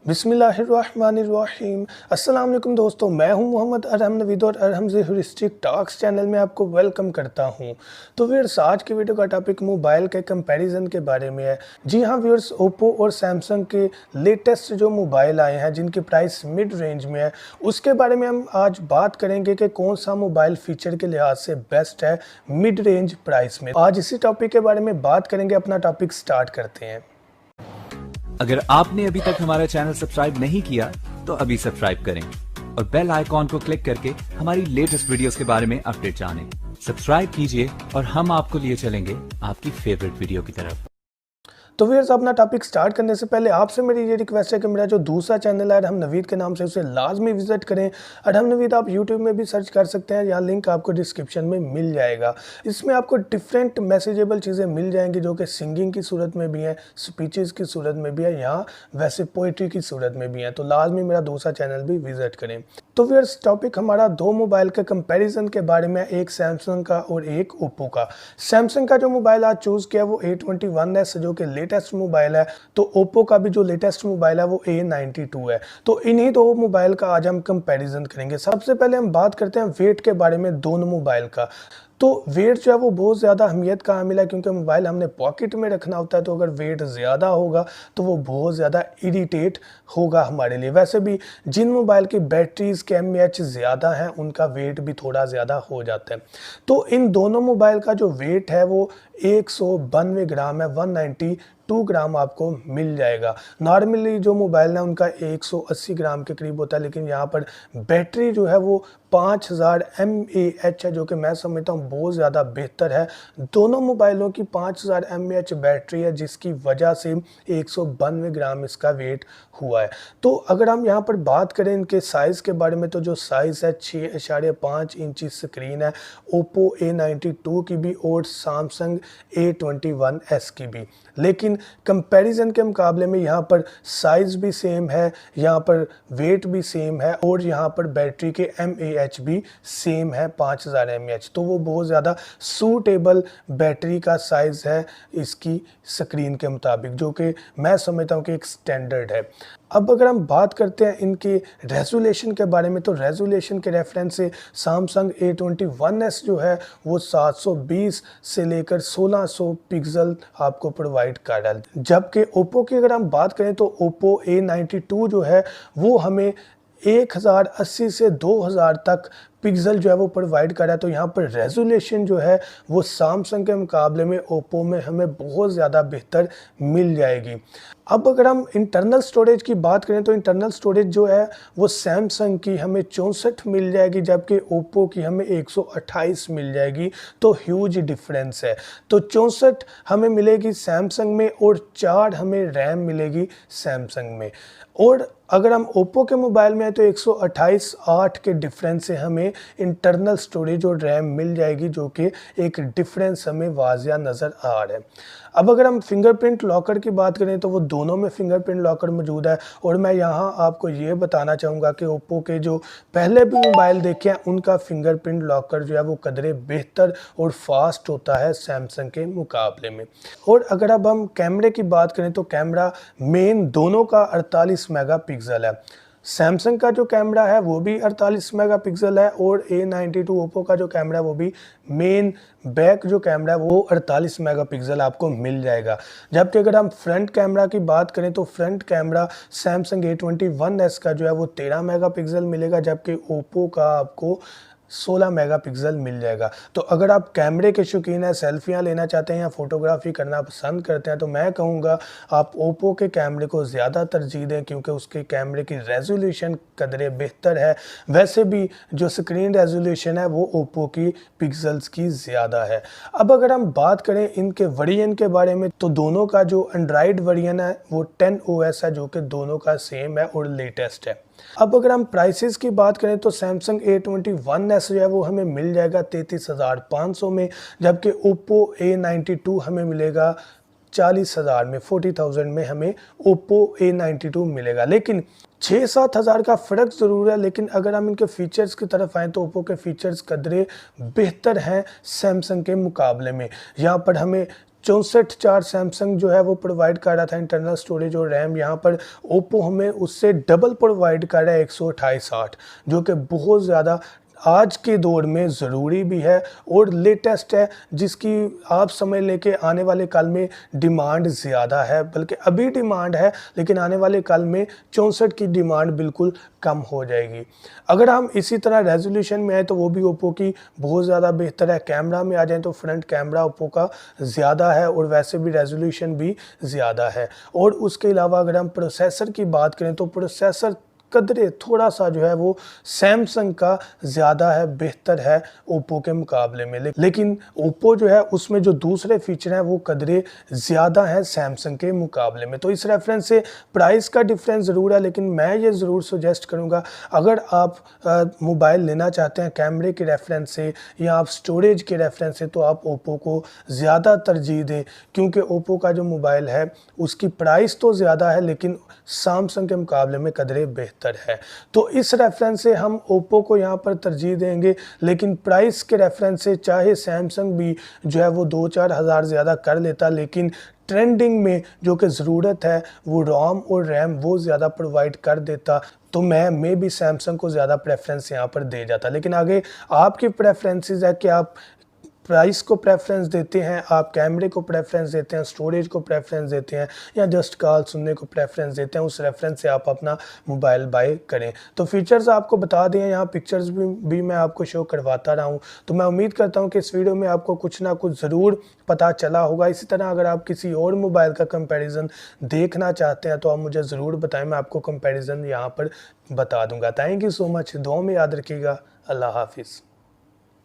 बिस्मिल्लाहिर्रहमानिर्रहीम। अस्सलाम वालेकुम दोस्तों, मैं हूं मोहम्मद अरहम नवीद और अरहम से ह्यूरिस्टिक टॉक्स चैनल में आपको वेलकम करता हूं। तो व्यूअर्स, आज की वीडियो का टॉपिक मोबाइल के कंपैरिजन के बारे में है। जी हां व्यूअर्स, ओप्पो और सैमसंग के लेटेस्ट जो मोबाइल आए हैं जिनकी प्राइस मिड रेंज में है, उसके बारे में हम आज बात करेंगे कि कौन सा मोबाइल फीचर के लिहाज से बेस्ट है मिड रेंज प्राइस में। आज इसी टॉपिक के बारे में बात करेंगे। अपना टॉपिक स्टार्ट करते हैं। अगर आपने अभी तक हमारा चैनल सब्सक्राइब नहीं किया तो अभी सब्सक्राइब करें और बेल आइकॉन को क्लिक करके हमारी लेटेस्ट वीडियोस के बारे में अपडेट जानें। सब्सक्राइब कीजिए और हम आपको लिए चलेंगे आपकी फेवरेट वीडियो की तरफ। तो व्यूअर्स, अपना टॉपिक स्टार्ट करने से पहले आपसे मेरी ये रिक्वेस्ट है कि मेरा जो दूसरा चैनल है अरहम नवीद के नाम से, उसे लाजमी विजिट करें। अरहम नवीद आप यूट्यूब में भी सर्च कर सकते हैं, यहाँ लिंक आपको डिस्क्रिप्शन में मिल जाएगा। इसमें आपको डिफरेंट मैसेजेबल चीज़ें मिल जाएंगी जो कि सिंगिंग की सूरत में भी हैं, स्पीचेस की सूरत में भी है, यहाँ वैसे पोइट्री की सूरत में भी है। तो लाजमी मेरा दूसरा चैनल भी विजिट करें। तो व्यूअर्स, टॉपिक हमारा दो मोबाइल के कंपैरिजन के बारे में, एक सैमसंग का और एक ओप्पो का। सैमसंग का जो मोबाइल आज चूज़ किया वो A21s जो कि लेटेस्ट मोबाइल है। तो ओप्पो का भी जो लेटेस्ट मोबाइल है वो A92 है। तो इन्हीं दो मोबाइल का आज हम कंपैरिजन करेंगे। सबसे पहले हम बात करते हैं वेट के बारे में दोनों मोबाइल का। तो वेट जो है वो बहुत ज़्यादा अहमियत का हामिल है, क्योंकि मोबाइल हमने पॉकेट में रखना होता है। तो अगर वेट ज़्यादा होगा तो वो बहुत ज़्यादा इरिटेट होगा हमारे लिए। वैसे भी जिन मोबाइल की बैटरीज के mAh ज़्यादा हैं उनका वेट भी थोड़ा ज़्यादा हो जाता है। तो इन दोनों मोबाइल का जो वेट है वो 192 ग्राम है, 192 ग्राम आपको मिल जाएगा। नॉर्मली जो मोबाइल है उनका 180 ग्राम के करीब होता है, लेकिन यहाँ पर बैटरी जो है वो 5000 mAh है, जो कि मैं समझता हूँ बहुत ज़्यादा बेहतर है। दोनों मोबाइलों की 5000 mAh बैटरी है, जिसकी वजह से 192 ग्राम इसका वेट हुआ है। तो अगर हम यहाँ पर बात करें इनके साइज़ के बारे में, तो जो साइज़ है 6.5 इंची स्क्रीन है ओप्पो A92 की भी और सैमसंग A21s की भी। लेकिन कंपैरिजन के मुकाबले में यहाँ पर साइज़ भी सेम है, यहाँ पर वेट भी सेम है और यहाँ पर बैटरी के mAh भी सेम है 5000 mAh। तो वो बहुत ज़्यादा सूटेबल बैटरी का साइज़ है इसकी स्क्रीन के मुताबिक, जो कि मैं समझता हूँ कि एक स्टैंडर्ड है। अब अगर हम बात करते हैं इनके रेजोल्यूशन के बारे में, तो रेजोल्यूशन के रेफरेंस से सैमसंग A21s जो है वो 720 से लेकर 1600 पिक्सल आपको प्रोवाइड कर रहा है। जबकि ओप्पो की अगर हम बात करें तो ओप्पो A92 जो है वो हमें 1080 से 2000 तक पिक्सल जो है वो प्रोवाइड कर रहा है। तो यहाँ पर रेजोल्यूशन जो है वो सैमसंग के मुकाबले में ओप्पो में हमें बहुत ज़्यादा बेहतर मिल जाएगी। अब अगर हम इंटरनल स्टोरेज की बात करें तो इंटरनल स्टोरेज जो है वो सैमसंग की हमें 64 मिल जाएगी, जबकि ओप्पो की हमें 128 मिल जाएगी। तो ह्यूज डिफरेंस है। तो 64 हमें मिलेगी सैमसंग में और 4 हमें रैम मिलेगी सैमसंग में। और अगर हम ओप्पो के मोबाइल में है तो 128 8 के डिफरेंस से हमें इंटरनल स्टोरेज और रैम मिल जाएगी, जो कि एक डिफरेंस हमें वाज़िया नज़र आ रहा है। अब अगर हम फिंगरप्रिंट लॉकर की बात करें तो वो दोनों में फिंगरप्रिंट लॉकर मौजूद है। और मैं यहाँ आपको ये बताना चाहूँगा कि ओप्पो के जो पहले भी मोबाइल देखे हैं उनका फिंगरप्रिंट लॉकर जो है वो कदरे बेहतर और फास्ट होता है सैमसंग के मुकाबले में। और अगर अब हम कैमरे की बात करें तो कैमरा मेन दोनों का 48 मेगापिक्सल है। सैमसंग का जो कैमरा है वो भी 48 मेगापिक्सल है और A92 ओप्पो का जो कैमरा है वो भी मेन बैक जो कैमरा है वो 48 मेगापिक्सल आपको मिल जाएगा। जबकि अगर हम फ्रंट कैमरा की बात करें तो फ्रंट कैमरा सैमसंग A21s का जो है वो 13 मेगापिक्सल मिलेगा, जबकि ओप्पो का आपको 16 मेगापिक्सल मिल जाएगा। तो अगर आप कैमरे के शौकीन हैं, सेल्फियां लेना चाहते हैं या फोटोग्राफी करना पसंद करते हैं, तो मैं कहूँगा आप ओप्पो के कैमरे को ज़्यादा तरजीह दें, क्योंकि उसके कैमरे की रेजोल्यूशन कदरे बेहतर है। वैसे भी जो स्क्रीन रेजोल्यूशन है वो ओप्पो की पिक्सल्स की ज़्यादा है। अब अगर हम बात करें इनके वेरिएंट के बारे में, तो दोनों का जो एंड्रॉयड वेरिएंट है वो 10OS है, जो कि दोनों का सेम है और लेटेस्ट है। अब अगर हम प्राइसेस की बात करें तो सैमसंग A21s जो है वो हमें मिल जाएगा 33,500 में, जबकि ओप्पो A92 हमें मिलेगा 40,000 में, 40,000 में हमें ओप्पो A92 मिलेगा। लेकिन 6-7 हज़ार का फ़र्क ज़रूर है। लेकिन अगर हम इनके फ़ीचर्स की तरफ आएँ तो ओप्पो के फ़ीचर्स कदरे बेहतर हैं सैमसंग के मुकाबले में। यहाँ पर हमें 64 सैमसंग जो है वो प्रोवाइड कर रहा था इंटरनल स्टोरेज और रैम, यहाँ पर ओप्पो हमें उससे डबल प्रोवाइड कर रहा है 128/8, जो कि बहुत ज़्यादा आज के दौर में ज़रूरी भी है और लेटेस्ट है, जिसकी आप समझ लें कि आने वाले कल में डिमांड ज़्यादा है, बल्कि अभी डिमांड है लेकिन आने वाले कल में 64 की डिमांड बिल्कुल कम हो जाएगी। अगर हम इसी तरह रेजोल्यूशन में आए तो वो भी ओप्पो की बहुत ज़्यादा बेहतर है। कैमरा में आ जाएँ तो फ्रंट कैमरा ओप्पो का ज़्यादा है और वैसे भी रेजोल्यूशन भी ज़्यादा है। और उसके अलावा अगर हम प्रोसेसर की बात करें तो प्रोसेसर कदरे थोड़ा सा जो है वो सैमसंग का ज़्यादा है, बेहतर है ओप्पो के मुकाबले में, लेकिन ओप्पो जो है उसमें जो दूसरे फीचर हैं वो कदरे ज़्यादा हैं सैमसंग के मुकाबले में। तो इस रेफरेंस से प्राइस का डिफरेंस ज़रूर है, लेकिन मैं ये ज़रूर सजेस्ट करूँगा अगर आप मोबाइल लेना चाहते हैं कैमरे के रेफरेंस से या आप स्टोरेज के रेफरेंस से तो आप ओप्पो को ज़्यादा तरजीह दें, क्योंकि ओप्पो का जो मोबाइल है उसकी प्राइस तो ज़्यादा है लेकिन सैमसंग के मुकाबले में कदरे बेहतर है। तो इस रेफरेंस से हम ओप्पो को यहाँ पर तरजीह देंगे, लेकिन प्राइस के रेफरेंस से चाहे सैमसंग भी जो है वो 2-4 हज़ार ज़्यादा कर लेता, लेकिन ट्रेंडिंग में जो कि ज़रूरत है वो रोम और रैम वो ज़्यादा प्रोवाइड कर देता, तो मैं भी सैमसंग को ज़्यादा प्रेफरेंस यहाँ पर दे जाता। लेकिन आगे आपकी प्रेफरेंसेस है कि आप प्राइस को प्रेफरेंस देते हैं, आप कैमरे को प्रेफरेंस देते हैं, स्टोरेज को प्रेफरेंस देते हैं या जस्ट कॉल सुनने को प्रेफरेंस देते हैं, उस रेफरेंस से आप अपना मोबाइल बाय करें। तो फीचर्स आपको बता दें, यहाँ पिक्चर्स भी मैं आपको शो करवाता रहा हूँ। तो मैं उम्मीद करता हूँ कि इस वीडियो में आपको कुछ ना कुछ ज़रूर पता चला होगा। इसी तरह अगर आप किसी और मोबाइल का कंपैरिजन देखना चाहते हैं तो आप मुझे ज़रूर बताएं, मैं आपको कंपैरिजन यहाँ पर बता दूंगा। थैंक यू सो मच, दुआ में याद रखिएगा। अल्लाह हाफिज़।